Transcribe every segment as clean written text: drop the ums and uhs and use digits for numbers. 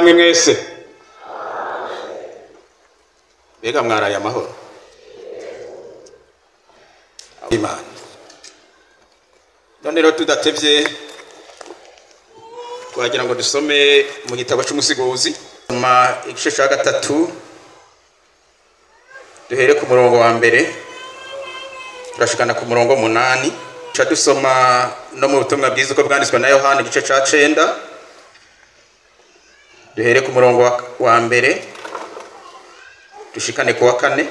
namwe mwese bega mwaraye amahoro Imana none rero tudatevye twagira ngo dusome mu gitabo cy'umusiguzi igice cya gatatu duhere ku murongo wa mbere turashikana ku murongo 8 cha dusoma no mu butumwa bwiza uko bwanditswe na Yohana igice cya 9 duhere ku murongo wa mbere dushikane ku wa 4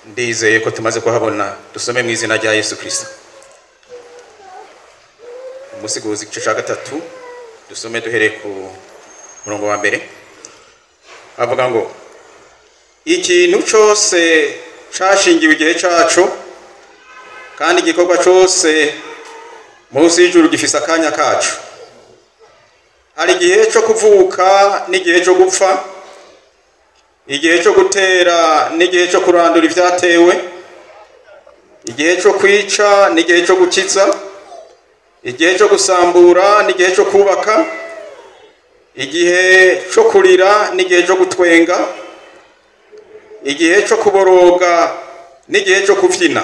ndizeye ko tumaze kuhabona. Dusome mu izina rya Yesu Kristo. Umusiguzi igice cya gatatu dusome duhere ku murongo wa mbere avuga ngo ikintu cyose cyashingiwe igihe cyacu kandi igikorwa cyose munsi y'ijuru gifise akanya kacu. Hari igihe cyo kuvuka n'igihe cyo gupfa, igihe cyo gutera n'igihe cyo kurandura ibyatewe, igihe cyo kwica n'igihe cyo gukiza, igihe cyo gusambura n'igihe cyo kubaka, igihe cyo kurira n'igihe cyo gutwenga, igihe cyo kuboroga n'igihe cyo kubyina,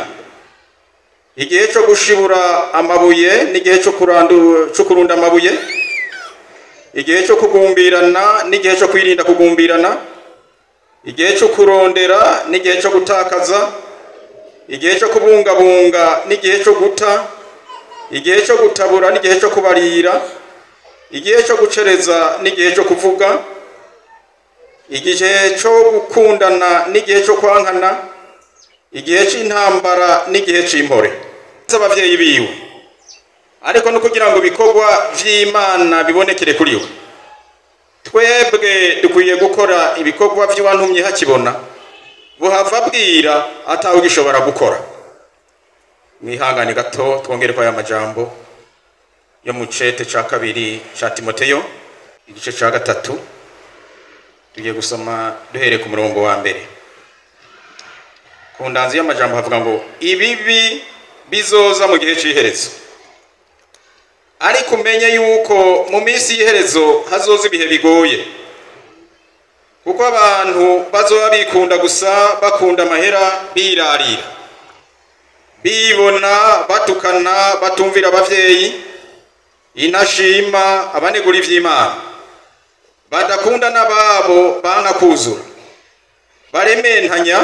igihe cyo gushibura amabuye n'igihe cyo kurunda amabuye, igihe cyo kugumbirana n'igihe cyo kwirinda kugumbirana, igihe cyo kurondera n'igihe cyo gutakaza, igihe cyo kubungabunga n'igihe cyo guta, igihe cyo gutabura n'igihe cyo kubarira, igihe cyo gucereza n'igihe cyo kuvuga, igihe cyo gukundana n'igihe cyo kwankana, igihe cy'intambara n'igihe cy'impore. Abavyeyi biwe ariko no kugira ngo bikorwa vy'Imana bibonekere kuri we, twebwe dukwiye gukora ibikorwa by'uwantumye hakibona buhava bwira atawe gishobora gukora. Mwihangane gato twongere kwa aya majambo yo mu cete ca kabiri ca Timoteyo igice ca gatatu tugiye gusoma duhere ku murongo wa mbere. Ku ndanzi y'amajambo havuga ngo ibibi bizoza mu gihe c'iherezo, ariko umenye yuko mu minsi y'iherezo hazoza ibihe bigoye, kuko abantu bazoba bikunda gusa, bakunda amahera, birarira, bibona, batukana, batumvira abavyeyi, inashima, abanegura ivy'Imana, badakunda n'ababo, banka kuzura, barementanya,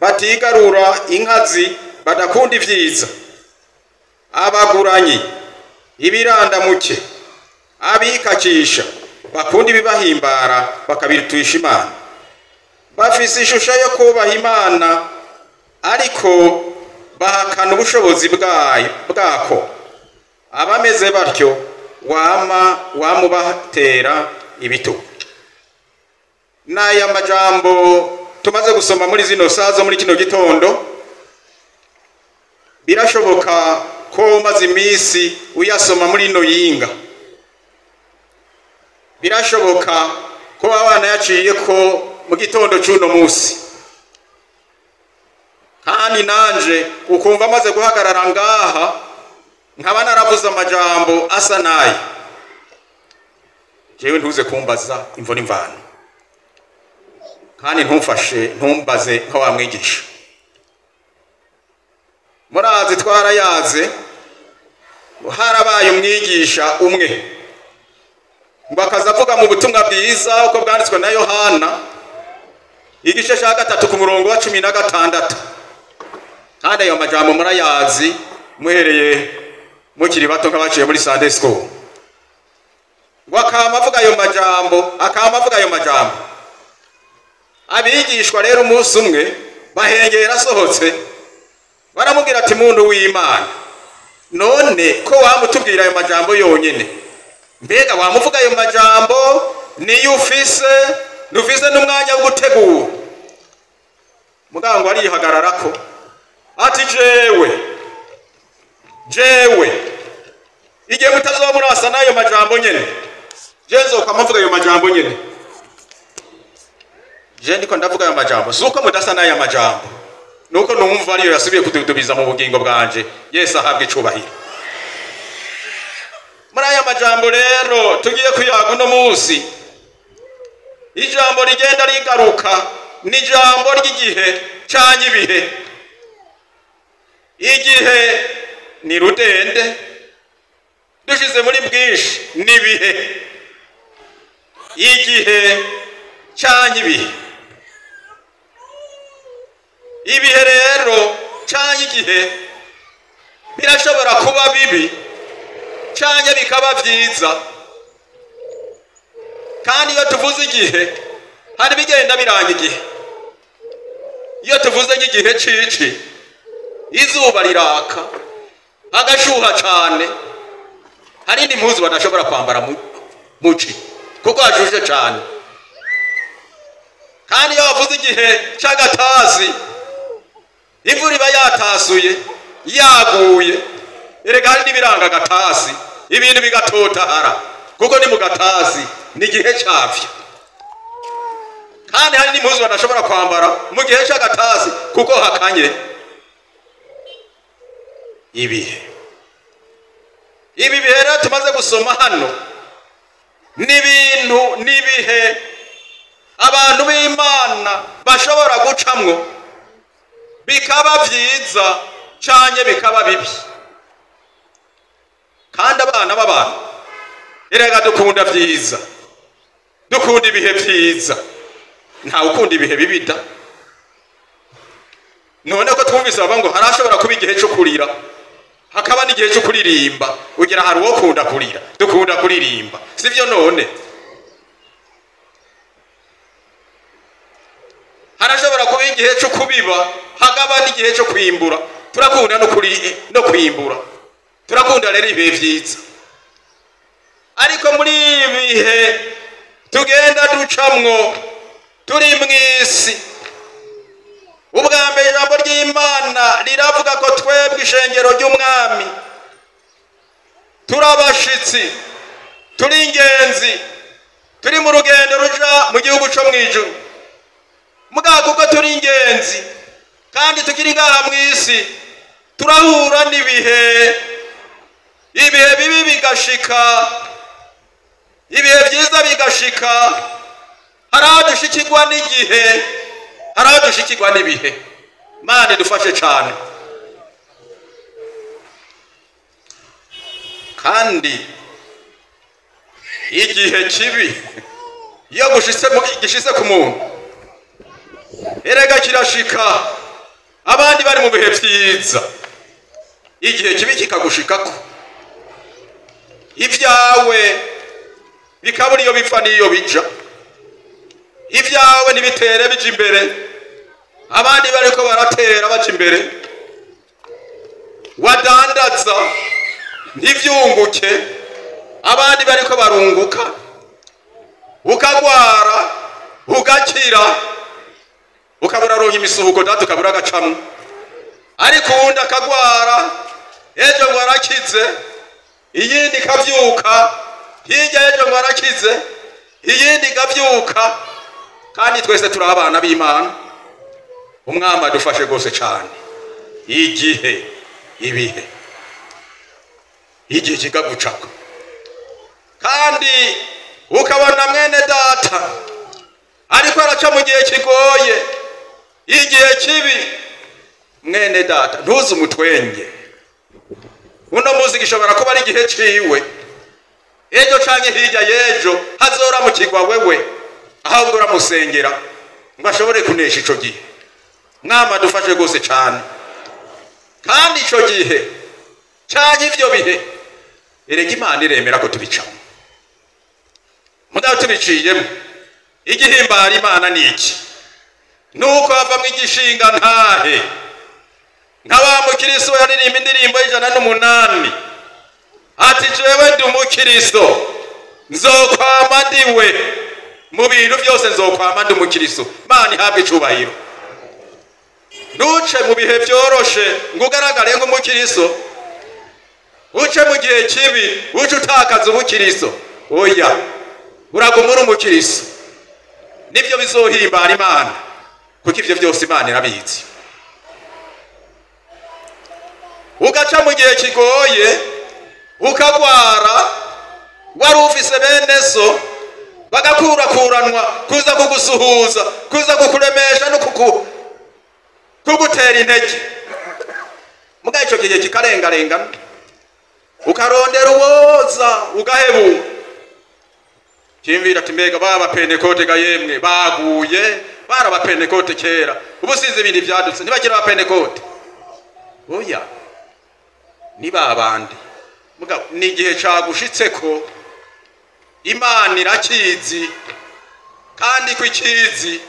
batigarura inkazi, badakunda ivyiza, abaguranyi, ibirandamuke, abikakisha, bakunda ibibahimbara bakabituisha Imana, bafise ishusho yo kubaha Imana ariko bahakana ubushobozi bwako. Abameze batyo wamubatera ibitugu. N'aya majambo tumaze gusoma muri zino sazo muri kino gitondo, birashoboka ko umaze iminsi uyasoma muri ino yinga, birashoboka ko abana yaciye ko mu gitondo cy'uno munsi, kandi nanje ukumva amaze guhagarara ngaha nkaba naravuze amajambo asa naye. Jewe ntuze kumbaza imvo n'imvano, kandi ntumbaze nka wamwigisha. Murazi twarayaze harabaye umwigisha umwe ngo akazavuga mu butumwa bwiza uko bwanditswe na Yohana igice cya gatatu ku murongo wa 16. Kandi ayo majambo murayazi muhereye mukiri bato nk'abaciye muri Sunday school. Wakama avuga ayo majambo, abigishwa rero umunsi umwe bahengera asohotse baramubwira ati muntu w'Imana, none ko wamutubwira ayo majambo yonyene, mbega wamuvuga ayo majambo niyo ufise n'umwanya wo gutegura? Mugango arihagararako ati jewe igihe mutazoba murasa n'ayo majambo nyene, jezo kwamavuga ayo majambo nyene, je ndiko ndavuga ayo majambo suko mudasa n'ayo majambo, nuko numva ariyo yasubiye kududubiza mu bugingo bwanje. Yesu ahabwe icubahiro. majambo rero tugiye kuyaga uno munsi, ijambo rigenda rigaruka ni ijambo ry'igihe canke ibihe. Igihe ni rudende, dushize muri bwinshi ni ibihe. Igihe canke ibihe. Ibihe rero canke igihe birashobora kuba bibi canke bikaba vyiza, kandi iyo tuvuze igihe hari bigenda biranga igihe. Iyo tuvuze nk'igihe cici, izuba riraka agashuha cane, hari n'impuzu badashobora kwambara muci kuko hashushe cane. Kandi iyo bavuze igihe c'agatasi, imvura iba yatasuye yaguye, erega hari n'ibiranga agatasi, ibintu bigatotahara kuko ni mu gatasi, ni igihe cavyo. Kandi hari n'impuzu badashobora kwambara mu gihe c'agatasi kuko hakanye. Ibihe rero tumaze gusoma hano ni ibintu n'ibihe abantu b'Imana bashobora gucamwo, bikaba vyiza canke bikaba bibi. Kandi abana b'abantu erega dukunda vyiza, dukunda ibihe vyiza, nta ukunda ibihe bibida. None ko twumvise baba ngo harashobora kuba igihe cyo kurira, hakaba n'igihe cyo kuririmba. Ugira hari uwo kunda kurira, dukunda kuririmba, sivyo? None harashobora kuba igihe cyo kubiba, hakaba n'igihe cyo kwimbura. Turakunda no kwimbura, turakunda rero ibihe vyiza. Ariko muri ibihe tugenda ducamwo turi mw'isi, ubwa mbere ijambo ry'Imana riravuga ko twebwe ishengero ry'umwami turi abashitsi, turi ingenzi, turi mu rugendo ruja mu gihugu co mw'ijuru. Mugabo kuko turi ingenzi kandi tukiri ngaha mw'isi, turahura n'ibihe, ibihe bibi bigashika, ibihe vyiza bigashika. Hari aho dushikirwa n'igihe, hari aho dushikirwa n'ibihe. Mana dufashe cane. Kandi igihe kibi iyo gishitse ku muntu, erega kirashika abandi bari mu bihe vyiza, igihe kibi kikagushikako, ivyawe bikabura iyo bipfa n'iyo bija, ivyawe ntibitere bija imbere, abandi bariko baratera baja imbere. Wadandaza ntivyunguke, abandi bariko barunguka. Ukagwara ugakira, ukabura ronka imisuhuko data ukabura agacamwe. Ariko uwundi akagwara, ejo ngo arakize, iyindi ikavyuka, hirya ejo ngo arakize, iyindi ikavyuka. Kandi twese turi abana b'Imana. Umwami adufashe gose cane. Igihe, ibihe, igihe kikagucako, kandi ukabona mwene data ariko araca mu gihe kigoye, igihe kibi. Mwene data ntuzi umutwenge, uno muzi gishobora kuba ari igihe ciwe, ejo canke hirya yejo hazoramukirwa wewe, ahubwo uramusengera ngo ashobore kunesha ico gihe. Mwama dufashe gose cane. Kandi ico gihe canke ivyo bihe, erega Imana iremera ko tubicamo. Mugabo tubiciyemo, igihimbara Imana ni iki? Nuko havamwo igishinga ntahe. Nk'aba mukristo yaririmba indirimbo y'108 ati jewe ndi umukristo, nzokwama ndiwe mu bintu byose, nzokwama ndi umukristo. Imana ihabwe icubahiro. Ntuce mu bihe vyoroshe ngo ugaragare nk'umukristo, uce mu gihe kibi uce utakaza ubukristo. Oya, uragumura umukristo, nibyo bizohimbara Imana, kuko ivyo byose Imana irabizi. Ugaca mu gihe kigoye, ukagwara, wari ufise bene so bagakurakuranwa kuza kugusuhuza, kuza kukuremesha no kugutera intege. Muga ico gihe kikarengarengana ukarondera uwoza ugahebu kimvira ati mbega baba Pentekote ga yemwe baguye, baraba Pentekote kera ubu size ibindi byadutse ntibakira ba Pentekote. Oya ni babandi. Muga ni igihe cagushitseko Imana irakizi kandi kwikizi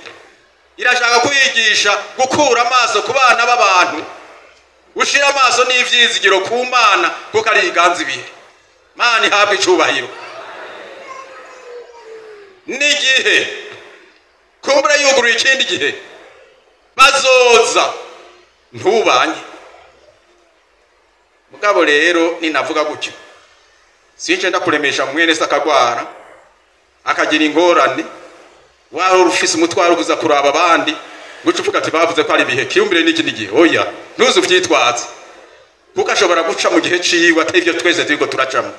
irashaka kuyigisha gukura amaso ku bana b'abantu, ushira amaso n'ivyizigiro ku Mana kuko ari iganzi bihe. Mana ihabwe icubahiro. Nigihe kumbura yuguruye ikindi gihe bazoza ntubanye. Mugabo rero ninavuga gutyo sinje ndakuremesha mwene sakagwara akagira ingorane waho rufise umutwaro kuza kuraba abandi gucufuka ati bavuze ko ari bihe kiyumbire n'ikindi gihe. Oya ntuzu vyitwaza kuko ashobora guca mu gihe ciwe atevyo twese turiko turacamo,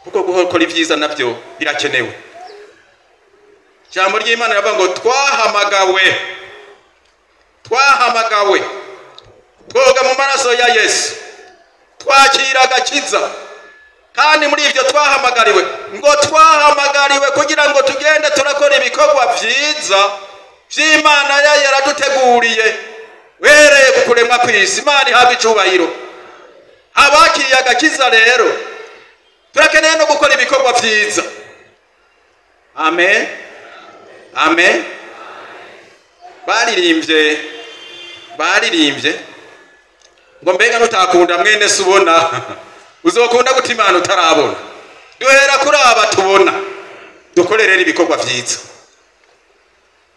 kuko gukora ivyiza navyo birakenewe. Jambo ry'Imana yavuga ngo twahamagawe twoga mu maraso ya Yesu twakira agakiza, kandi muri ivyo twahamagariwe kugira ngo tugende turakora ibikorwa vyiza vy'Imana yaraduteguriye wereye kukuremwa kw'isi. Imana ihabwe icubahiro. Abakiriye agakiza rero turakeneye no gukora ibikorwa vyiza. Amen, amen. Baririmbye ngo mbega nutakunda mwene se ubona uzokunda gute Imana utarabona. Duhera kuri aba tubona dukorerera ibikorwa vyiza,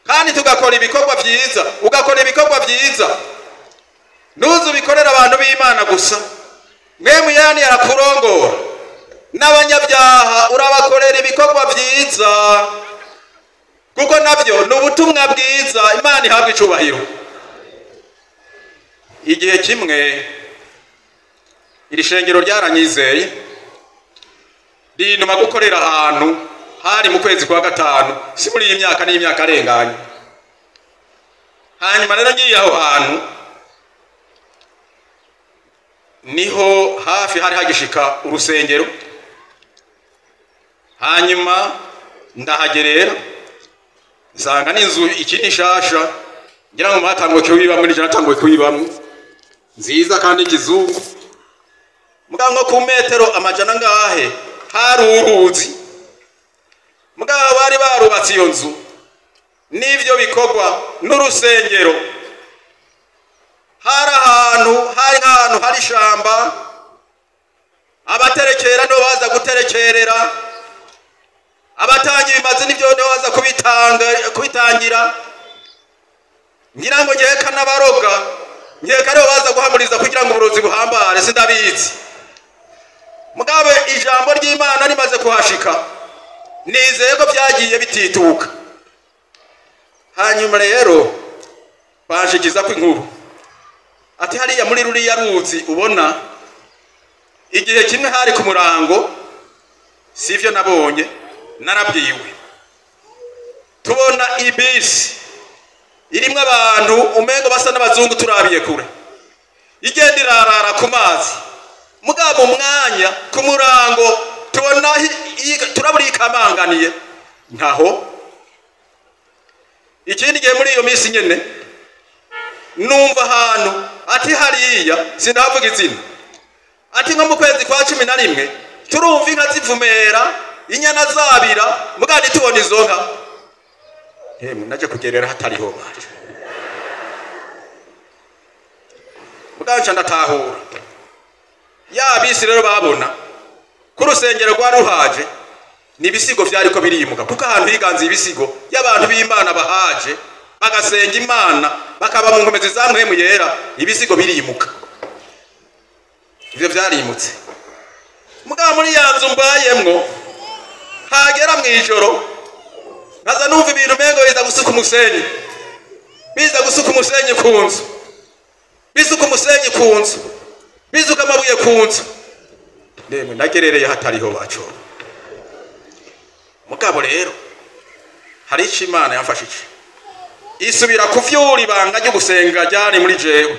kandi tugakora ibikorwa vyiza. Ugakora ibikorwa vyiza nuzu bikorera abantu b'Imana gusa. Mwemu yani yarakurongora n'abanyabyaha urabakorera ibikorwa vyiza, kuko navyo n'ubutumwa bwiza. Imana ihabwe icubahiro. Igihe kimwe iri shengero ryaranyizeye rinuma gukorera ahantu hari mu kwezi kwa gatanu, si muri imyaka n'imyaka arenganye. Hanyuma rero ngiye aho hantu niho hafi hari hagishika urusengero. Hanyuma ndahagerera nsanga n'inzu ikindi nshasha ngira ngo matango kuyibamwe n'ijana tango kuyibamwe nziza kandi kizungu. Mugango ku metero amajana ngahe hari uruzi. Mugabo bari barubatse iyo nzu n'ivyo bikorwa n'urusengero. Hari ahantu hari shamba, abaterekera no baza guterekerera, abatanga ibimazi n'ivyo no baza kubitangira. Ngira ngo ngeka n'abaroga ngeka rero baza guhamuriza kugira ngo uburozi buhambare sindabizi. Mugabe ijambo ry'Imana rimaze kuhashika nizeye ko byagiye bitituka. Hanyuma rero bashikiza ko inkuru ati hariya muri ruriya ruzi ubona igihe kimwe hari ku murango, sivyo nabonye narabwiwe. Tubona ibisi irimwe abantu umengo basa n'abazungu turabiye kure, igenda irarara ku mazi. Mugabo umwanya ku murango tubona turaburi kamanganiye ntaho. Ikindi gihe muri iyo misi nyene numva ahantu ati hariya sindavuga izina ati nko mu kwezi kwa 11 turumva inka zivumera inyana zabira, mugandi tubona izo nka. Naje kugerera hatariho baje. Muganca ndatahura ya bisi rero babona ku rusengero rwa ruhaje nibisigo vyari ko birimuka, kuko ahantu higanze ibisigo y'abantu b'Imana bahaje bagasenga Imana bakaba mu nkomezi za Mpwemu Yera, ibisigo birimuka. Ivyo vyarimutse. Mugabo muri yanzu mbayemwo hagera mwijoro naza numva ibintu mengo biza gusuka umusenyi, kunzu, bisuka umusenyi kunzu, bisuka amabuye kunzu. Ndemwe nagerereye hatariho baco. mugabo rero hari icyo Imana yamfashije isubira kuvyura ibanga ryo gusenga ryari muri jewe.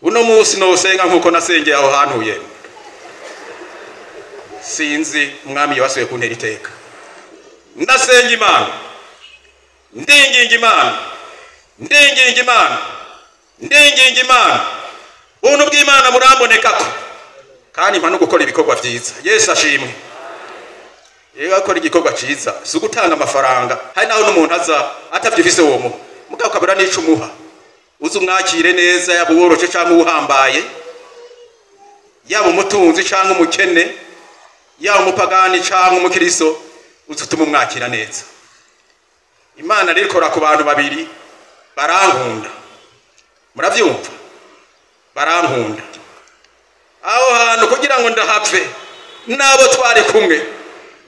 Uno munsi nosenga nkuko nasengeye aho hantu ye. Sinzi umwami yabasuye kuntera iteka. Ndasenga Imana, ndinginga Imana, ndinginga Imana, ndinginga Imana. Ubuntu bw'Imana burambonekako kandi mpano gukora ibikorwa vyiza. Yesu ashimwe. Yego akora igikorwa ciza si gutanga amafaranga. Hari naho n'umuntu aza atavyifise uwo mu mugabo kabura n'ico umuha uzi umwakire neza, yaba uworoshe cyangwa uhambaye, yaba umutunzi cyangwa umukene, yaba umupagani cyangwa umukristo, uzutuma umwakira neza. Imana rero ikora ku bantu babiri barankunda, muravyumva, barankunda aho hantu kugira ngo ndahapfe nabo twari kumwe.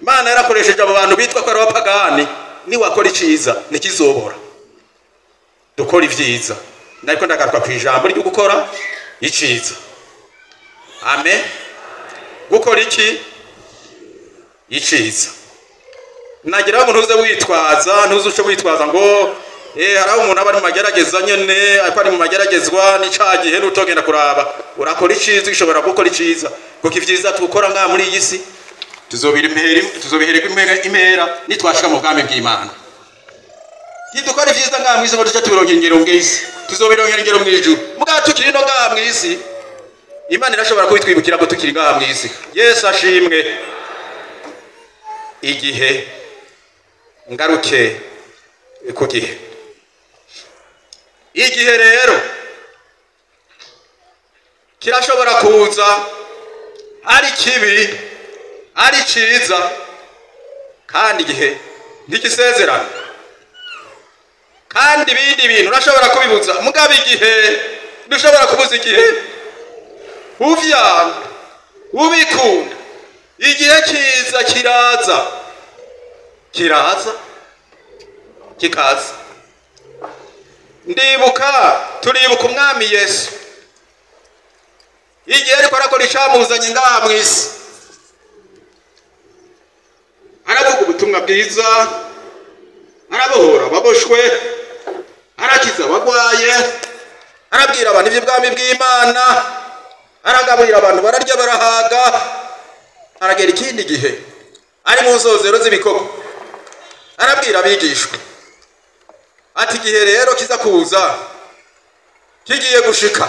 Imana yarakoresheje abo bantu bitwa ko ari abapagani, ni wakora iciza nikizobora. Dukora ivyiza, nariko ndagaruka ku ijambo ryo gukora iciza. Amen. Gukora iki? Iciza. Nagira umuntu uze witwaza, ntuzuce witwaza ngo haraho umuntu aba ari mu magerageza nyene, ariko ari mu mageragezwa n'icagihe n'utogenda kuraba. Urakora iciza, gishobora gukora iciza. Kuko ivyiza tukora nga muri iyi si tuzobihereka imera nitwashika mu bwami bw'Imana. Nidukora ivyiza nga mwisi ngo duce tubironkera ingero mw'isi, tuzobironkera ingero mw'ijuru. Muga tukiri no nga mw'isi, Imana irashobora kubitwibukira ko tukiri nga mw'isi. Yesu ashimwe. Igihe ngaruke ku gihe, igihe rero kirashobora kuza ari kibi ari ciza, kandi igihe ntigisezerana, kandi ibindi bintu urashobora kubibuza. Mugabo igihe dushobora kubuza igihe uvyanga ubikunda. Igihe kiza kiraza kikaza. Turibuka umwami Yesu igihe ariko arakora icamuzanye ngaha mw'isi, aravuga ubutumwa bwiza, arabohora ababoshwe, arakiza abagwaye, arabwira abantu ivy'ubwami bw'Imana, aragaburira abantu bararya barahaga. Aragera ikindi gihe ari mu nzozero z'ibikorwa, arabwira abigishwa ati igihe rero kiza kuza kigiye gushika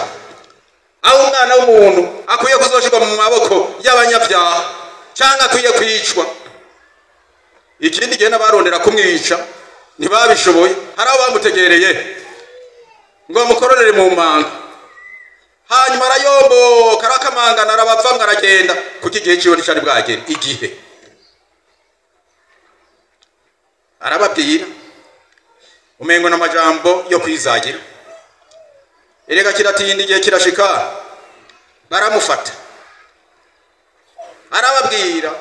aho umwana w'umuntu akwiye kuzoshirwa mu maboko y'abanyabyaha cyangwa akwiye kwicwa. Ikindi gihe n'abarondera kumwica ntibabishoboye, hari abo bamutegereye ngo bamukororere mu manga, hanyuma arayomboka arakamangana arabavamwe aragenda, kuko igihe ciwe nicari bwagera. Igihe arababwira umengo n'amajambo yo kwizagira, erega kiratinda igihe kirashika, baramufata, arababwira,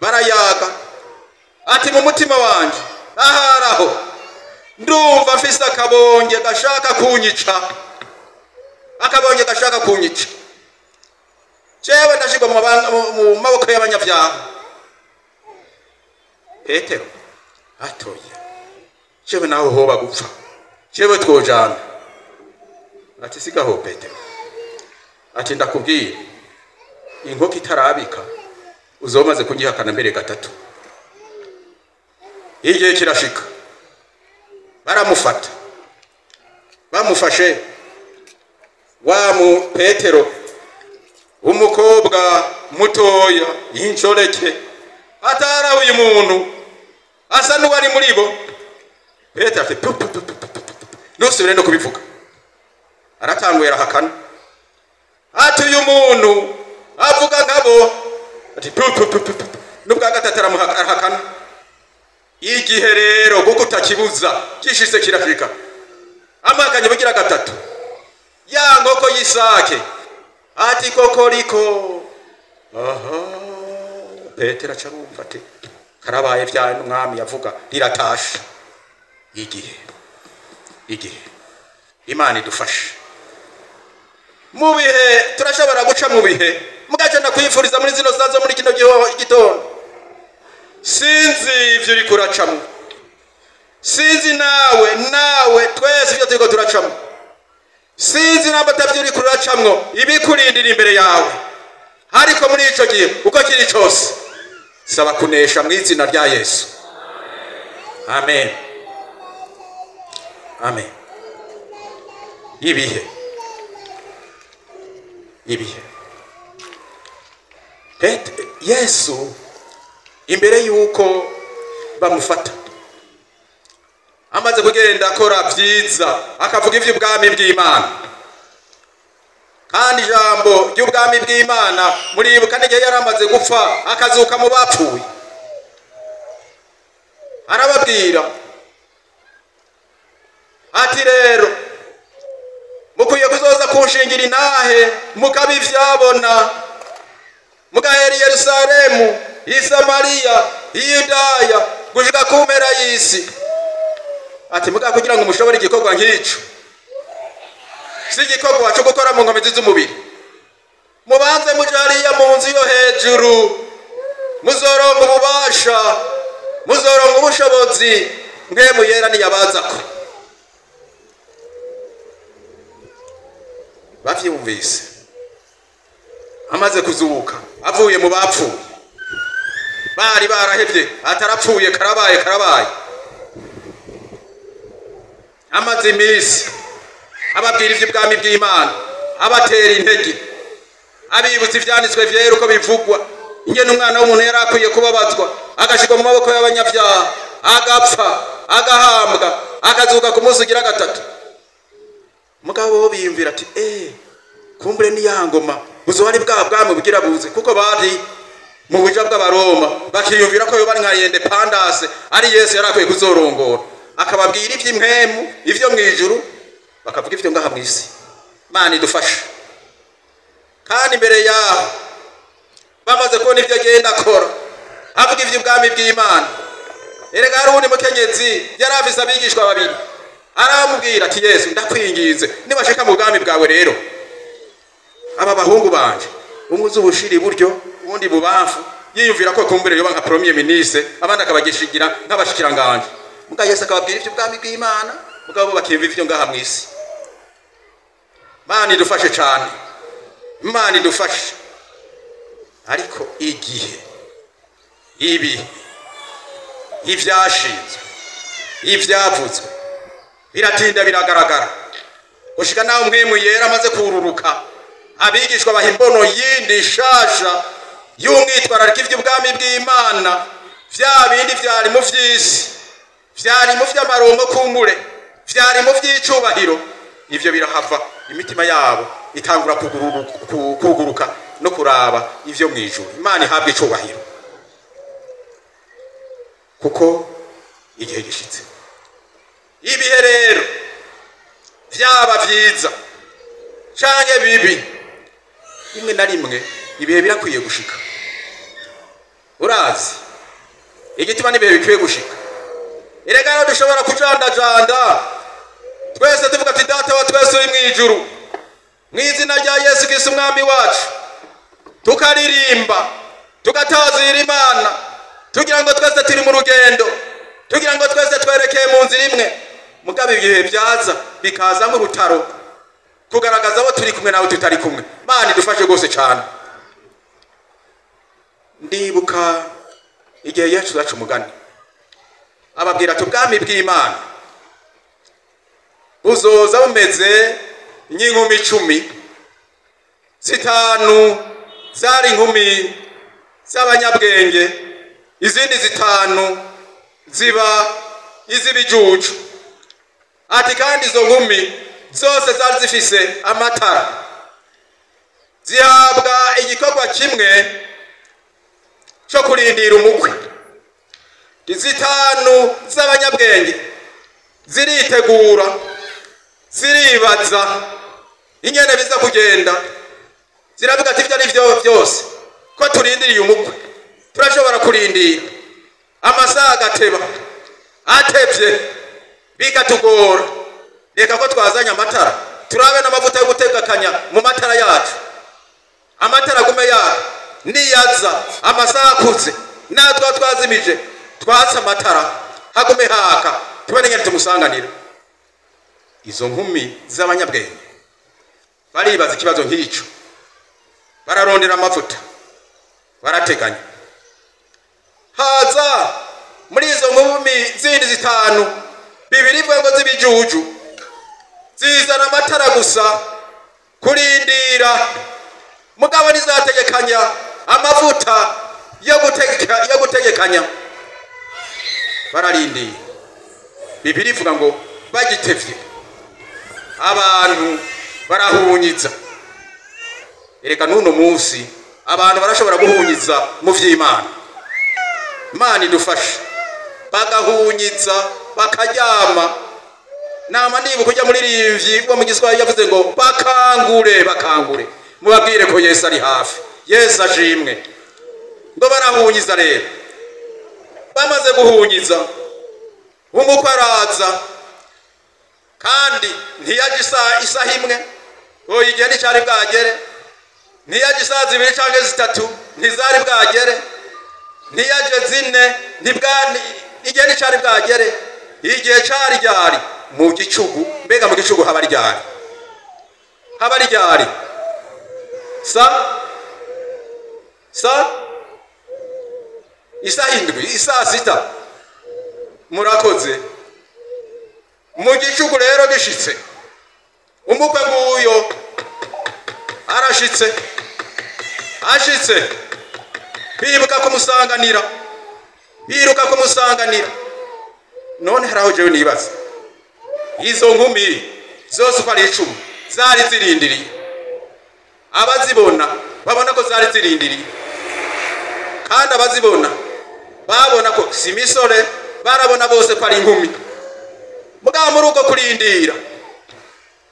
barayaga ati mu mutima wanje aharaho ndumva mfise akabonge gashaka kunyica, akabonge gashaka kunyica. Jewe ndashirwa mu maboko y'abanyabyaha. Petero atoye, jewe naho hoba gupfa, jewe twojana. Ati sigaho Petero, ati ndakubwira inkoko itarabika uzomaze kunyihakana mbere gatatu. Igihe kirashika, baramufata, bamufashe wa mu Petero umukobwa mutoya y'incoreke, atara uyu muntu asa n'uwari muri bo. Petero ati nusubire no kubivuga, aratanguye arahakana ati uyu muntu avuga nkabo, ati n'ubwa gatatu arahakana. Igihe rero kuko utakibuza gishise kirafika, amakanye bugira gatatu, ya nkoko y'isake ati kokoriko. Petero acarumva ati karabaye vya n'umwami yavuga riratasha. Igihe Imana idufashe mu bihe turashobora guca mu bihe. Mugaje ndakwifuriza muri zino zazo muri kino gitondo, sinzi ivyo uri kuracamo, sinzi nawe twese ivyo turiko turacamo, sinzi namba atavyo uri kuracamwo ibikurindira imbere yawe, ariko muri ico gihe uko kiri cose saba kunesha mu izina rya Yesu. Amen. Amen. Ibihe Yesu imbere yuko bamufata amaze kugenda akora vyiza akavuga ivy'ubwami bw'Imana, kandi ijambo ry'ubwami bw'Imana muribuka n'igihe yari amaze gupfa akazuka mu bapfuye, arababwira ati rero mukwiye kuzoza kunshingira intahe mukabivyabona, mugahera i Yerusalemu, i Samariya, i Yudaya gushika ku mpera y'isi. Ati muga kugira ngo mushobore igikorwa nk'ico, si igikorwa cyo gukora mu nkomezi z'umubiri, mubanze muje hariya mu nzu yo hejuru, muzoronga ububasha, muzoronga ubushobozi mpwemu yera niyabazako. Bavyumvise amaze kuzuka avuye mu bapfuye, bari barahevye atarapfuye karabaye, amaze imisi ababwira ivy'ubwami bw'Imana, abatera intege, abibutsa ivyanditswe vyera uko bivugwa, ingene umwana w'umuntu yari akwiye kubabazwa agashirwa mu maboko y'abanyavyaha, agapfa, agahambwa, akazuka ku munsi ugira gatatu. Mugabo bo biyumvira ati kumbure ni ya ngoma buzohari bwa bwami bugira buze, kuko bari mu buja bw'abaroma bakiyumvira ko yoba ari nka independence, ari Yesu yari akwiye kuzorongora, akababwira ivy'impwemu, ivyo mwijuru, bakavuga ivyo ngaha mw'isi. Imana idufashe. Kandi imbere yaho bamaze kubona ivyo agenda akora avuga ivy'ubwami bw'Imana, erega hari uwundi mukenyezi yari afise abigishwa babiri, aramubwira ati Yesu ndakwingize nibashika mu bwami bwawe rero aba bahungu banje umwe uzi ubushira iburyo uwundi bubamfu, yiyumvira ko kumbere yoba nka premier ministre, abandi akabagishigira nk'abashikiranganje. Muga Yesu akababwira ivy'ubwami bw'Imana, mugabo bakimva ivyo ngaha mw'isi. Imana idufashe cyane, Imana idufashe. Ariko igihe ivyashinzwe, ivyavuzwe biratinda biragaragara, gushika naho mpwemu yera amaze kururuka, abigishwa baha imbono yindi shasha y'umwitwararika ivy'ubwami bw'Imana, vya bindi vyari mu vy'isi, vyari mu vy'amarongo kumure, vyari mu vy'icubahiro, ivyo birahava, imitima yabo itangura kuguruka no kuraba ivyo mwijuru. Imana ihabwe icubahiro, kuko igihe gishitse. Ibihe rero vyaba vyiza canke bibi, rimwe na rimwe ibihe birakwiye gushika. Urazi igituma n'ibihe bikwiye gushika, erega rero dushobora kujandajanda twese tuvuga ati data wa twese uri mwijuru, mw'izina rya Yesu Kristo umwami wacu, tukaririmba tugatazira Imana, tugira ngo twese turi mu rugendo, tugira ngo twese twerekeye mu nzira imwe. Mugabe ibihe byaza bikaza mu rutaro kugaragaza abo turi kumwe nawe tutari kumwe. Imana idufashe gose cyane. Ndibuka igihe Yesu yacu umugani ababwira ati ubwami bw'Imana buzoza bumeze nk'inkumi 10, 5 zari inkumi z'abanyabwenge, izindi 5 ziba iz'ibijuju. Ati kandi izo nkumi zose zari zifise amatara, zihabwa igikorwa kimwe cyo kurindira umukwe. 5 z'abanyabwenge ziritegura, ziribaza ingene biza kugenda, ziravuga ati ivyo ari vyo byose ko turindiriye umukwe, turashobora kurindira amasaha agateba, atevye bikatugora, reka ko twazanya amatara turabe n'amavuta yo gutegakanya mu matara yacu, amatara gume yacu niyaza amasaha akuze natwa twazimije twatsa amatara hagume haka tubone ngene tumusanganira. Izo nkumi z'abanyabwenge baribaza ikibazo nk'ico, bararondera amavuta, barateganya. Haza muri izo nkumi zindi zitanu, bibiri ngo zibijuju zizana amatara gusa kurindira, mugabo nizategekanya amavuta yo gutegekanya. Bararindiye, bibiri ivuga ngo bagitevye abantu barahunyiza. Ereka nuno munsi abantu barashobora guhunyiza mu vy'Imana. Imana idufashe, bagahunyiza bakaryama. Nama niba kujya muri rimvyi ngo mu Giswahili yavuze ngo bakangure mubabwire ko Yesu ari hafi, Yesu ashimwe. Ngo barahunyiza rero, bamaze guhunyiza umukwe araza, kandi ntiyaje isaha imwe ngo igihe nticari bwagere, ntiyaje isaha zibiri canke zitatu ntizari bwagere, ntiyaje zine igihe nticari bwagere. Igihe cari ryari mu gicugu. Mbega mu gicugu haba ryari? Haba ryari? Isaha indwi, isaha sita. Murakoze. Mu gicugu rero gishitse, umukwe nguyo arashitse, ashitse bibuka kumusanganira, biruka kumusanganira. None haraho jewe nibaza, izo nkumi zose uko ari 10 zari zirindiriye, abazibona babona ko zari zirindiriye, kandi abazibona babona ko si misore, barabona bose ko ari inkumi. Mugabo muri uko kurindira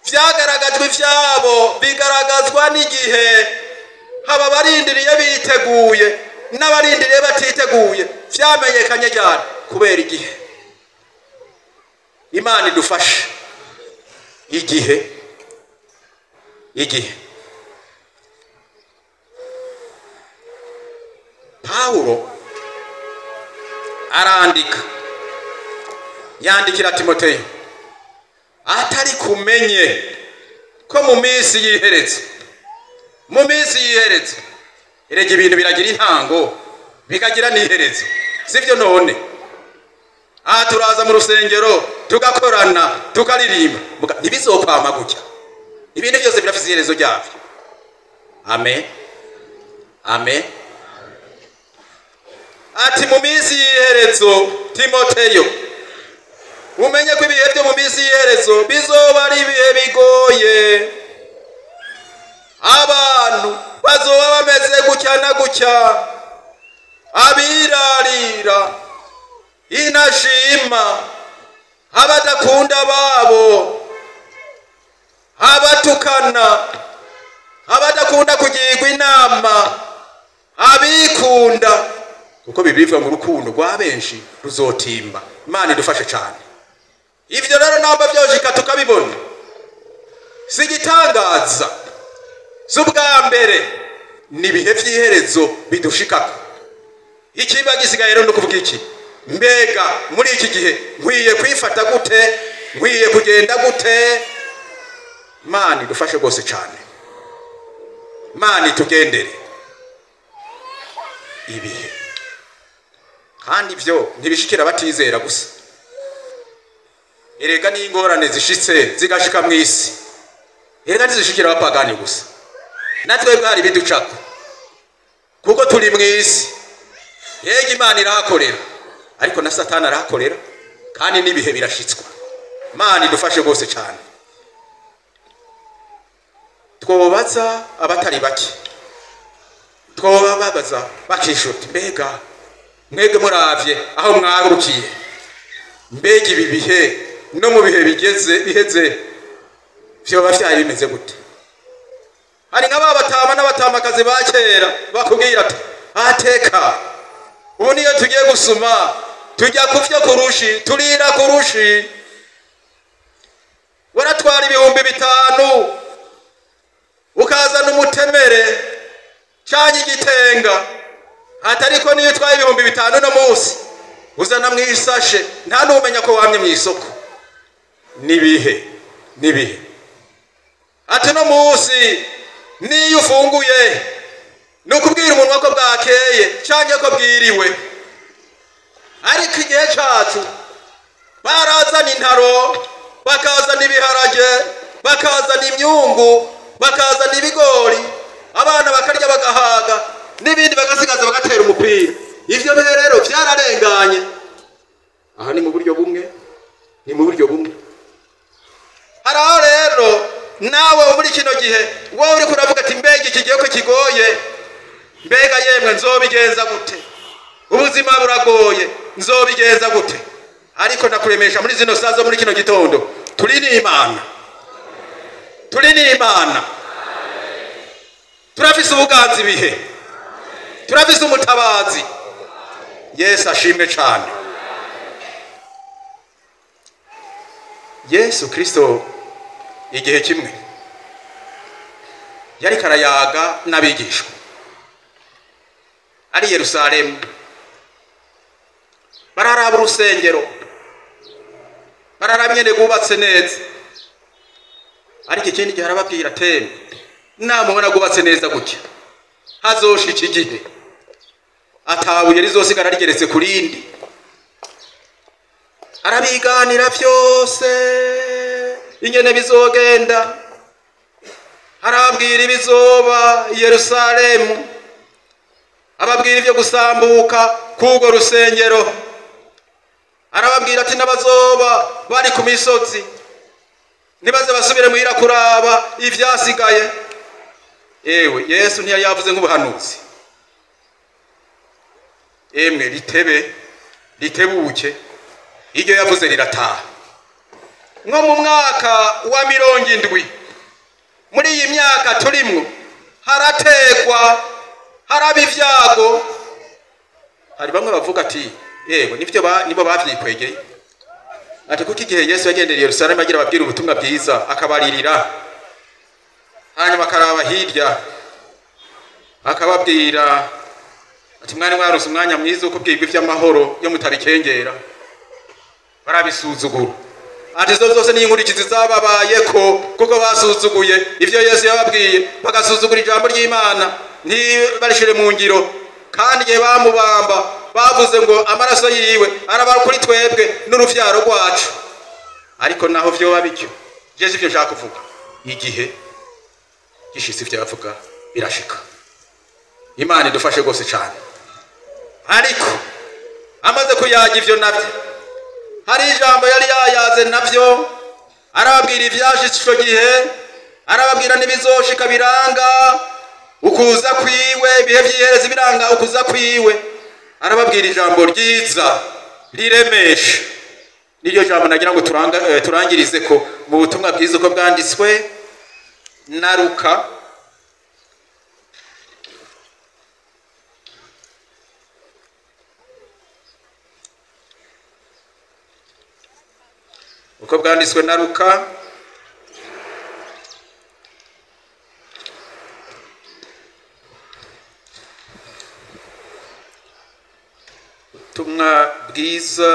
vyagaragajwe ivyabo bigaragazwa n'igihe. Haba barindiriye biteguye n'abarindiriye batiteguye, vyamenyekanye cyane kubera igihe. Imana idufashe. Igihe Paulo arandika, yandikira Timoteyo, atari kumenye ko mu minsi yiheretse, erega ibintu biragira intango bikagira n'iherezo, sivyo? None aha turaza mu rusengero tugakorana tukaririmba, ntibizokwama gutya. Ibintu byose birafise iherezo ryavyo. Amen, amen. Ati mu minsi y'iherezo, Timoteyo, umenye ko ibihe byo mu minsi y'iherezo bizoba ari ibihe bigoye. Abantu bazoba bameze gutya na gutya, abirarira, inashima, abadakunda babo, abatukana, abadakunda kugirwa inama, abikunda. Kuko bibivuga ngo urukundo rwa benshi ruzotimba. Imana idufashe cyane. Ivyo rero namba byoshika tukabibona, sigitangaza z'ubwa mbere nibihe vy'iherezo bidushikako. Ikiba gisigaye rero no kuvuga iki? Mbega muri iki gihe nkwiye kwifata gute? Nkwiye kugenda gute? Imana idufashe gose cyane. Imana itugendere ibihe. Kandi ivyo ntibishikira batizera gusa. Erega n'ingorane zishitse zigashika mu isi, erega ntizishikira abapagani gusa, natwe bwari biducako kuko turi mu isi. Yego Imana irahakorera, ariko na Satani arahakorera, kandi n'ibihe birashitswa. Imana idufashe gose cyane. Twobaza abatari bake, twobabaza bakishuti, mbega mwege muravye aho mwarukiye, mbega ibi bihe no mu bihe biheze vyoba vyaye bimeze gute? Hari nk'aba batama n'abatamakazi ba kera bakubwira ati, ateka ubu niyo tugiye gusuma tujya kuvyo kurushi, turira kurushi, waratwara 5,000 ukazana umutemere cyanye igitenga, atariko niyo twaye 5,000 no munsi uzana mwisashe nta numenya ko wamye mu isoko nibihe ati no munsi niyo ufunguye nukubwira umuntu ko bwakeye canke ko bwiriwe ariko igihe cacu barazana intaro bakazana ibiharage bakazana imyungu bakazana ibigori abana bakarya bagahaga n'ibindi bagasigaza bagatera umupira ivyo rero vyararenganye aha ni mu buryo bumwe haraho rero nawe muri kino gihe wowe uri kuravuga ati mbega iki gihe ko kigoye mbega yemwe nzobigenza gute ubuzima buragoye nzobigenza gute ariko nakuremesha muri zino sazo muri kino gitondo turi ni Imana turafise ubuganzi bihe turafise umutabazi Yesu ashimwe cyane Yesu Kristo igihe kimwe yari karayaga n'abigishwa ari Yerusalemu bararaba urusengero bararaba nyene gubatse neza ariko ikindi gihe arababwira teme namubona gubatse neza gutya hazosha iki gihe atabuye rizosigara rigeretse kurindi arabiganira byose ingene bizogenda arababwira ibizoba i Yerusalemu ababwira ivyo gusambuka kugo rusengero arababwira ati nabazoba bari ku misozi nibaze basubire muhira kuraba ivyasigaye ewe Yesu ntiyari yavuze nk'ubuhanuzi emwe ritebuke iryo yavuze rirataha nko mu mwaka wa 70 muri iyi myaka turimwo harategwa haraba ivyago hari bamwe bavuga ati yego nibo bavyikwegeye ati kuko igihe Yesu yagendera Yerusalemu agira ababwira ubutumwa bwiza akabaririra hanyuma akaraba hirya akababwira ati mwari mwarose umwanya mwiza uko bwibwe vy'amahoro yo mutabikengera barabisuzugura ati zose ni inkurikizi zababayeko kuko basuzuguye ivyo Yesu yababwiye bagasuzugura ijambo ry'Imana ntibarishire mu ngiro kandi igihe bamubamba bavuze ngo amaraso yiwe araba kuri twebwe n'uruvyaro rwacu ariko naho vyoba bityo Yesu ivyo nshaka kuvuga igihe gishitse ivyo bavuga birashika Imana idufashe gose cyane ariko amaze kuyaga ivyo navyo hari ijambo yari yayaze navyo arababwira ivyashitse gihe arababwira nibizoshika biranga ukuza kwiwe bihe vyihereza biranga ukuza kwiwe arababwira ijambo ryiza riremesha niryo jambo nagira ngo turangirize ko mu butumwa bwiza uko bwanditswe na Luka uko bwanditswe na Luka ubutumwa bwiza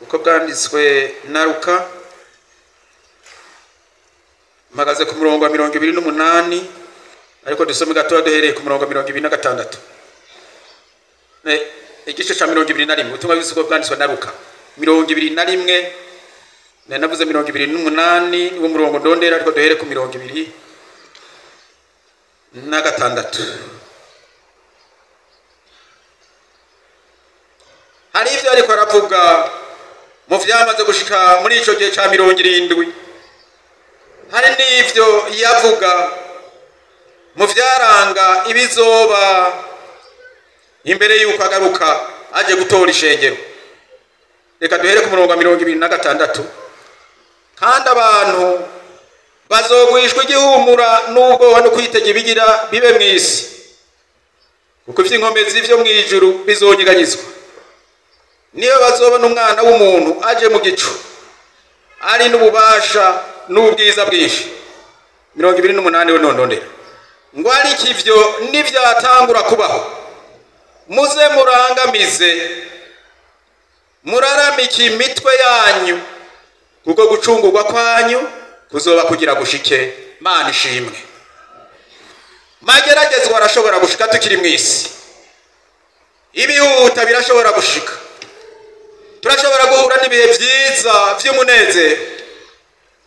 uko bwanditswe na Luka magaze ku murongo wa 28 ariko dusome gato duhereye ku murongo wa 26 igice cha 21 ubutumwa bwiza uko bwanditswe na Luka 21 navuze 28 niwo murongo ndondera ariko duhere ku 26 hari ivyo ariko aravuga mu vyamaze gushika muri ico gihe ca 70 hari n'ivyo yavuga mu vyaranga ibizoba imbere yuko agaruka aje gutora ishengero reka duhere ku murongo wa 26 kandi abantu bazogwishwa igihumura n'ubwoba no kwitega ibigira bibe mw'isi kuko ivy'inkomezi ivyo mw'ijuru bizonyeganyizwa niyo bazobona umwana w'umuntu aje mu gicu ari n'ububasha n'ubwiza bwinshi 28 we nondondera ngo ariko ivyo nivyatangura kubaho muze murangamize muraramike imitwe yanyu kuko gucungurwa kwanyu kuzoba kugira gushike Mana ishimwe. Mageragezwa arashobora gushika tukiri mw'isi, ibihuta birashobora gushika, turashobora guhura n'ibihe vyiza vy'umunezero,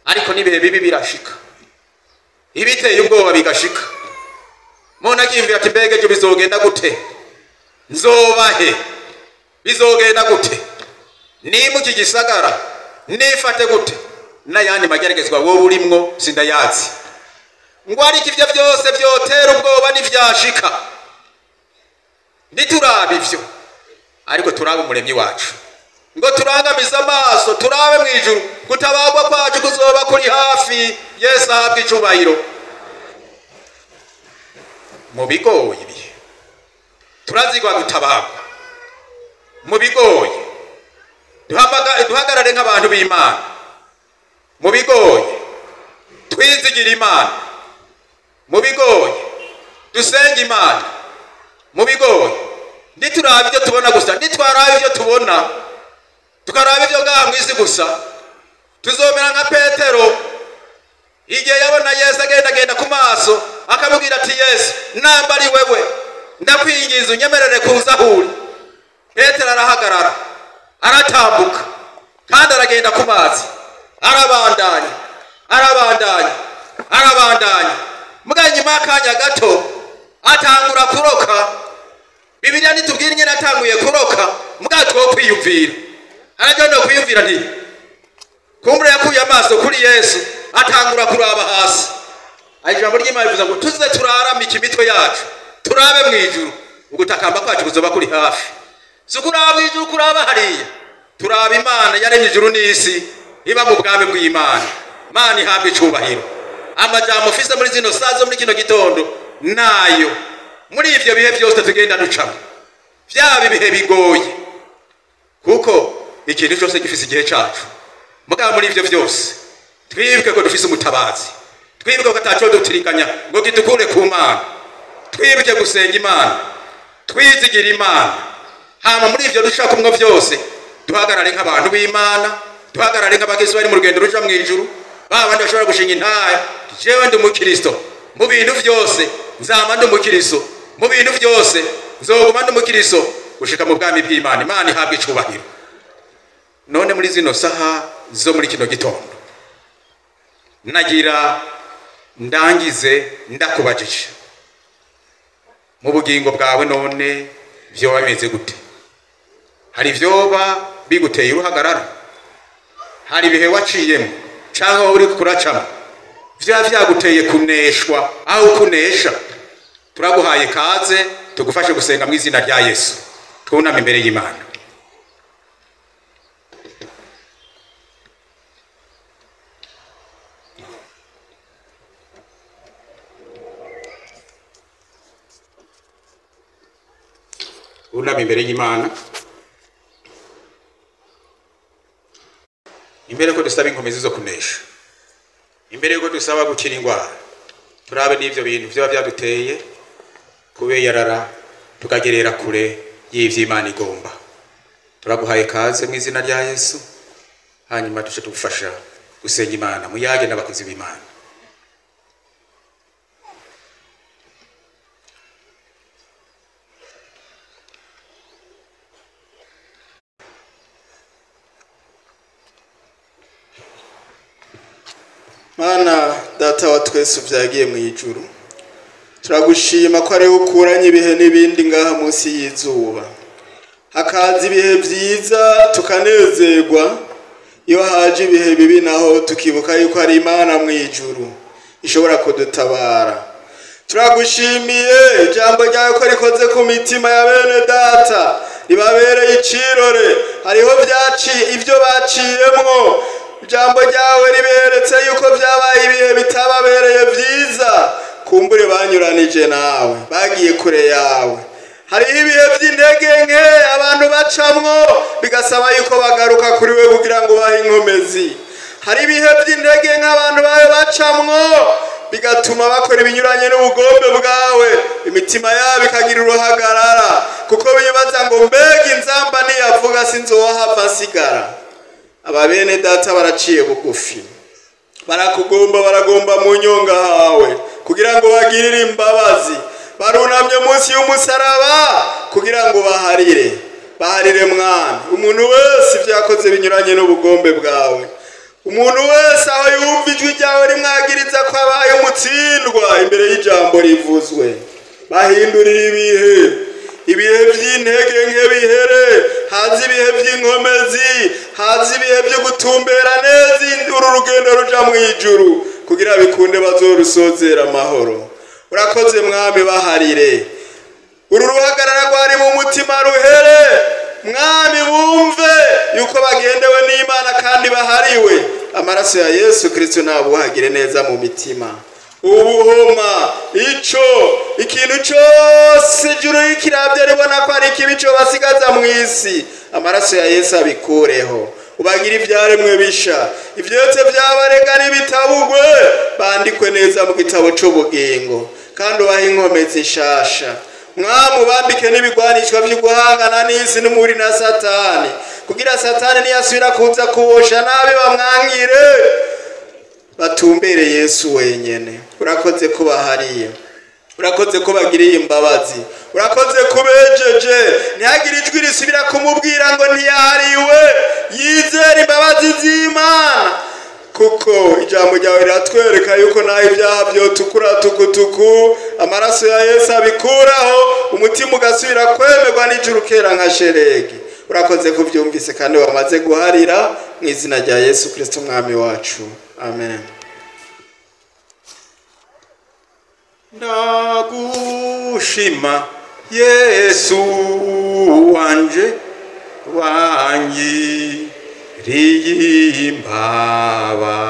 ariko n'ibihe bibi birashika, ibiteye ubwoba bigashika. Umuntu akiyumvira ati mbega ejo bizogenda gute, nzobahe, bizogenda gute, nimuka igisagara nifate gute, n'ayandi mageragezwa wowe urimwo sindayazi. Ngo ariko ivyo vyose vyotera ubwoba n'ivyashika niturabe ivyo, ariko turabe umuremyi wacu, ngo turangamize amaso turabe mw'ijuru, gutabagwa kwacu kuzoba kuri hafi. Yesu ahabwe icubahiro. Mu bigoye ibihe turazigwa gutabagwa, mu bigoye duhagarare nk'abantu b'Imana, mu bigoye twizigira Imana, mu bigoye dusenga Imana, mu bigoye niturabe ibyo tubona gusa, nitwarabe ibyo tubona tukaraba ibyo ngaha mw'isi gusa, tuzomera nka Petero igihe yabona Yesu agenda ku maso akamubwira ati Yesu namba ari wewe ndakwinginze unyemerere kuza ahuri. Petero arahagarara aratambuka kandi aragenda ku mazi, arabandanya muga nyuma y'akanya gato atangura kuroka. Bibiliya nitubwira nyine atanguye kuroka, muga two kwiyumvira aragenda kwiyumvira nti kumbure yakuye amaso kuri Yesu atangura kuraba hasi. Ijambo ry'Imana rivuga ngo tuze turaramike imitwe yacu turabe mw'ijuru, ugutakamba kwacu kuzoba kuri hafi. Sukuraba mw'ijuru kuraba hariya, turaba Imana yaremye ijuru n'isi iba mu bwami bw'Imana. Mana ihabwe icubahiro. Amajambo mfise muri zino sazo muri kino gitondo nayo muri ivyo bihe byose tugenda ducamo, vyaba ibihe bigoye, kuko ikintu cyose gifise igihe cacu. Muga muri ivyo byose twibuke ko dufise umutabazi, twibuke ko ataco dutirikanya ngo gitukure ku Mana, twibuke gusenga Imana, twizigira Imana. Hama muri ivyo dushaka umwo byose duhagarare nk'abantu b'Imana, duhagarare nk'abagezi bari mu rugendo ruja mw'ijuru, babandi bashobora gushinga intaya, jewe ndi umukristo, mu bintu byose nzama ndi umukristo, mu bintu byose nzoguma ndi umukristo gushika mu bwami bw'Imana. Imana ihabwe icubahiro. None muri zino saha zo muri kino gitondo nagira ndangize ndakubajije, mu bugingo bwawe none vyoba bimeze gute? Hari vyoba biguteye uruhagarara? Hari ibihe waciyemo canke uri kuracamo vya vyaguteye kuneshwa aho kunesha? Turaguhaye kaze tugufashe gusenga mu izina rya Yesu. Twuname imbere y'Imana. Uname imbere y'Imana. Imbere ko dusaba inkomezi zo kunesha, imbere ko dusaba gukira ingwara, turabe n'ivyo bintu vyo byaduteye kubeyarara tukagerera kure y'ivyo Imana igomba. Turaguhaye kaze mu izina rya Yesu, hanyuma duce tugufasha gusenga Imana muyage n'abakozi b'Imana. Mana data wa twese uvyagiye mu ijuru, turagushima ko ari ukuranye ibihe n'ibindi ngaha munsi y'izuba, hakaza ibihe vyiza tukanezerwa. Iyo haje ibihe bibi naho tukibuka yuko ari Imana mu ijuru ishobora kudutabara. Turagushimiye ijambo ryawe ko rikoze ku mitima ya bene data, ribabereye icirore. Hariho ivyo baciyemwo, ijambo ryawe riberetse yuko vyabaye ibihe bitababereye vyiza, kumbure banyuranije nawe, bagiye kure yawe. Hariho ibihe vy'intege nke abantu bacamwo bigasaba yuko bagaruka kuri we kugira ngo bahe inkomezi. Hari ibihe vy'intege nke abantu bawe bacamwo bigatuma bakora ibinyuranye n'ubugombe bwawe, imitima yabo ikagira uruhagarara kuko bibaza ngo mbega inzamba niyavuga sinzohava nsigara. Aba bene data baraciye bugufi, baragomba mu nyonga hawe kugira ngo bagirire imbabazi, barunamye munsi y'umusaraba kugira ngo baharire mwami umuntu wese ibyakoze binyuranye n'ubugombe bwawe. Umuntu wese aho yumva ijwi ryawe rimwagiriza ko abaye umutsindwa imbere y'ijambo rivuzwe, bahindurire ibihe by'intege nke bihere, haza ibihe by'inkomezi, haza ibihe byo gutumbera neza uru rugendo ruja mu ijuru kugira bikunde bazorusozera amahoro. Urakoze mwami, baharire uru ruhagarara rwari mu mutima ruhere mwami, bumve yuko bagendewe n'Imana kandi bahariwe. Amaraso ya Yesu Kristo nabuhagire neza mu mitima, ubuhoma ikintu cyose ijuru rikiravye ribona ko ari ikibi cyo basigaza mu isi, amaraso ya Yesu abikureho, ubagira ivyaremwe bisha, ivyose byabarega n'ibitabugwe bandikwe neza mu gitabo c'ubugingo, kandi ubaha inkomezi nshasha mwami, ubambike n'ibigwanishwa byo guhangana n'isi n'umuri na Satani, kugira Satani niyasubira kuza kubosha nabi bamwankire, batumbere Yesu wenyene. Urakoze ko bahariye, urakoze ko bagiriye imbabazi, urakoze kubejeje, ntihagire ijwi risubira kumubwira ngo ntiyahariwe. Yizere imbabazi z'Imana kuko ijambo ryawe riratwereka yuko naho ibyaha byotukura tukutuku, amaraso ya Yesu abikuraho, umutima ugasubira kwemerwa n'ijuru kera nka sheregi. Urakoze kubyumvise kandi wamaze guharira, mu izina rya Yesu Kristo mwami wacu, amen. Ndagushima Yesu wanje wangiriye imbabazi,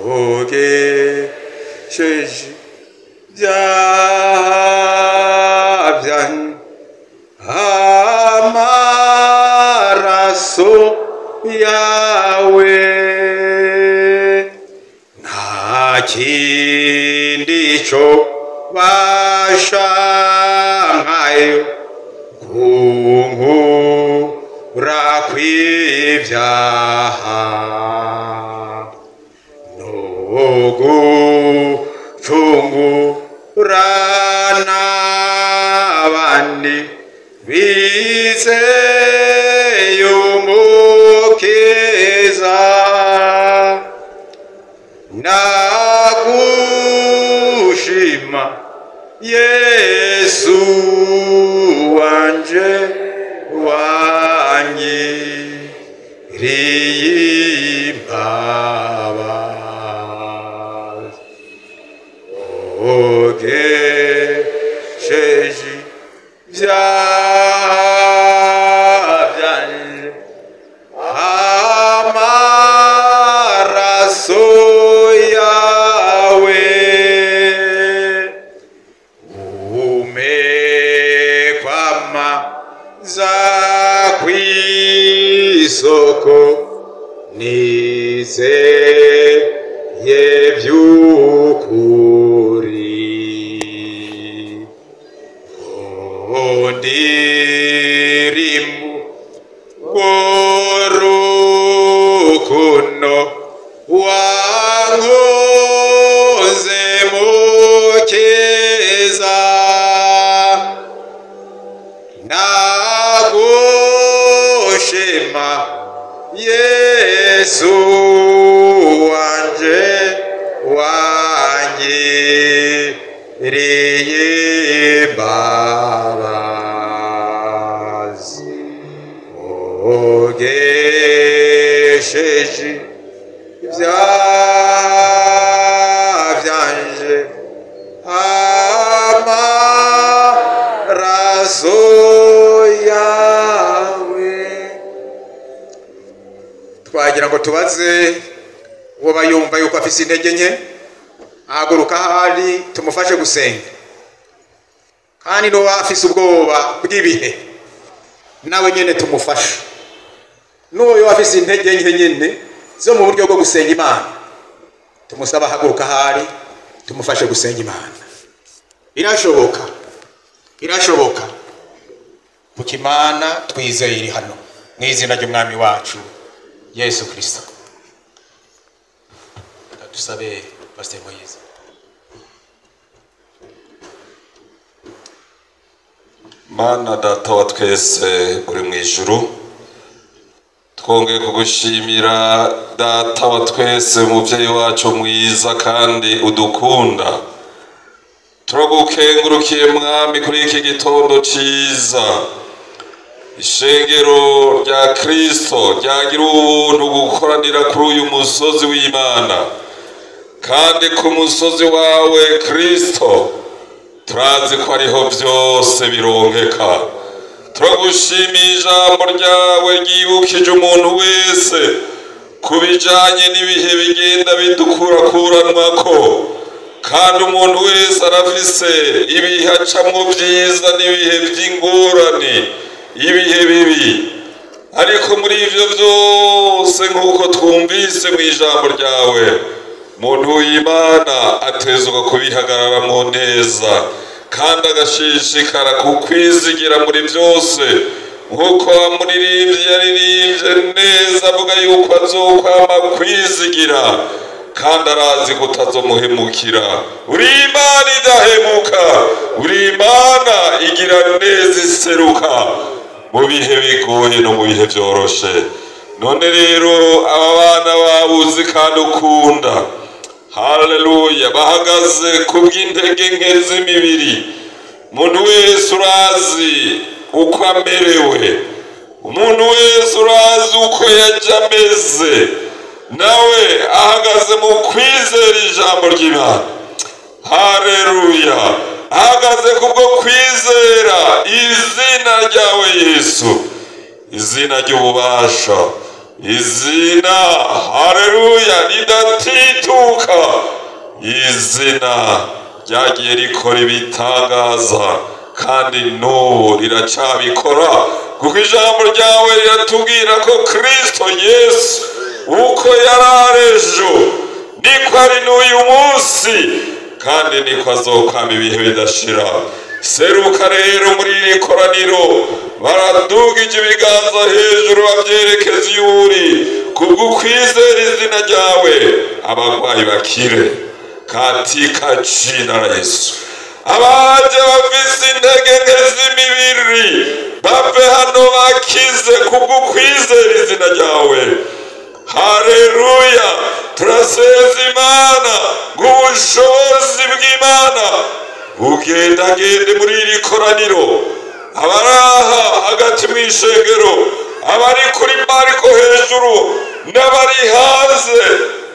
wogesheje ibyaha byanjye amaraso yawe, nta kindi cyo bashankayo kunkura kw'ibyaha no gucungura n'abandi bizeye umukiza. Ndagushima Yesu wanje wangiriye imbabazi, wogesheje ibyaha byanjye amaraso yawe, umekwamaza kw'isoko nizeye by'ukuri, ndirimbo rw'urukundo wankoze mukiza. Ndagushima Yesu wanje wangiriye imbabazi, wogesheje ibyaha byanjye amaraso yawe. Twagira ngo tubaze uwo bayumva yuko afise intege nke, ahaguruka ahari tumufashe gusenga, kandi no afise ubwoba bw'ibihe nawe nyene tumufashe, n'uwo afise intege nke nyene zo mu buryo bwo gusenga Imana tumusaba haguruka ahari tumufashe gusenga Imana. Birashoboka kuko Imana twizeye iri hano mu izina ry'umwami wacu Yesu Kristo. Dusabe Pastor Moise. Mana data wa twese uri mu ijuru, twongeye kugushimira data wa twese umuvyeyi wacu mwiza kandi udukunda. Turagukengurukiye mwami kuri iki gitondo ciza, ishengero rya Kristo ryagira ubuntu gukoranira kuri uyu musozi w'Imana, kandi ku musozi wawe Kristo turazi ko ariho byose bironkeka. Turagushimiye ijambo ryawe ryibukije umuntu wese kubijanye n'ibihe bigenda bidukurakuranwako, kandi umuntu wese arafise ibihe acamwo vyiza n'ibihe vy'ingorane, ibihe bibi. Ariko muri ivyo vyose nk'uko twumvise mu ijambo ryawe, muntu w'Imana atezwa kubihagararamwo neza kandi agashishikara kukwizigira muri byose, nk'uko wamuririmbye yaririmbye neza avuga yuko azokwama kwizigira kandi arazi kutazomuhemukira. Uri Imana idahemuka, uri Imana igira neza iseruka mu bihe bigoye no mu bihe byoroshe. None rero aba bana babuzi kandi ukunda, haleluya, bahagaze kubw'intege nke z'imibiri. Umuntu wese urazi uko amerewe, umuntu wese urazi uko yaje ameze, nawe ahagaze mu kwizera ijambo ry'Imana. Haleluya, ahagaze kubwo kwizera izina ryawe Yesu, izina ry'ububasha, izina haleluya ridatituka, izina ryagiye rikora ibitangaza kandi n'ubu riracabikora, kuko ijambo ryawe riratubwira ko Kristo Yesu uko yari ejo niko ari n'uyu munsi kandi niko azokwama ibihe bidashira. Seruka rero muri iri koraniro, baradugije ibiganza hejuru babyerekeza iyuri kubwo kwizera izina ryawe, abagwayi bakire katika jina la Yesu. Abaje bafise intege nke z'imibiri bave hano bakize kubwo kwizera izina ryawe. Haleluya, turaseza Imana ng'ubushobozi bw'Imana bugendagende muri iri koraniro, abaraha hagati mu ishengero, abari kuri mariko hejuru n'abari hanze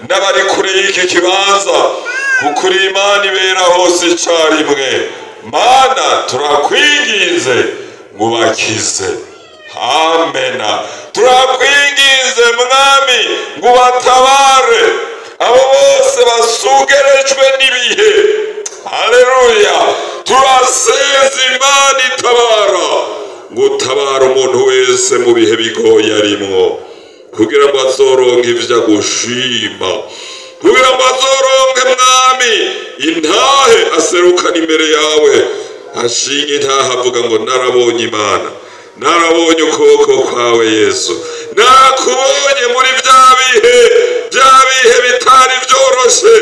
n'abari kuri iki kibanza, kuko uri Imana ibera hose icarimwe. Mana turakwinginze ngubakize, amena. Turakwinginze mwami ngubatabare abo bose basugerejwe n'ibihe. Haleluya, turaseza Imana itabara, ngutabara umuntu wese mu bihe bigoye arimwo, kugira ngo azoronke ivyo agushima, kugira ngo azoronke mwami intahe aserukana imbere yawe, ashinga intahe avuga ngo narabonye Imana, narabonye ukuboko kwawe Yesu, nakubonye muri bya bihe bitari vyoroshe,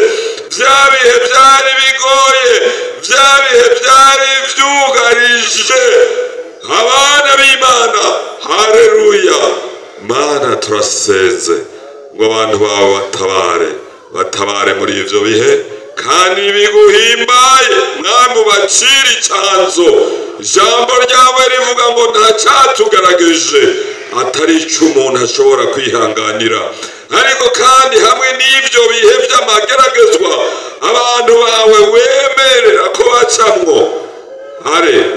bya bihe byari bigoye, bya bihe byari vyugarije abana b'Imana. Haleluya, Mana turaseze ngo abantu bawe batabare muri ivyo bihe kandi biguhimbaye mwami, ubacire icanzo. Ijambo ryawe rivuga ngo nta cyatugarageje atari ico umuntu ashobora kwihanganira, ariko kandi hamwe n'ivyo bihe vy'amageragezwa abantu bawe wemerera ko bacamwo,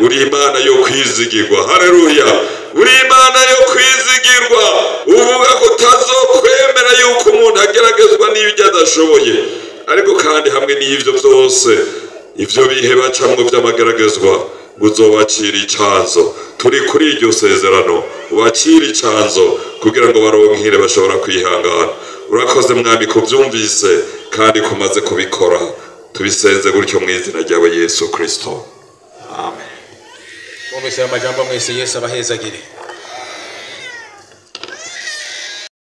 uri Imana yo kwizigirwa. Haleluya, uri Imana yo kwizigirwa, uvuga ko utazokwemera yuko umuntu ageragezwa n'ibyo adashoboye, ariko kandi hamwe n'ivyo byose ivyo bihe bacamwo vy'amageragezwa uzobacira icanzo. Turi kuri iryo sezerano, ubacira icanzo kugira ngo baronkere bashobora kwihangana. Urakoze mwami ko byumvise kandi kumaze kubikora tubisenze gutyo mu izina ryawe Yesu Kristo. Amen. Mwese amajambo mwese Yesu abahezagire.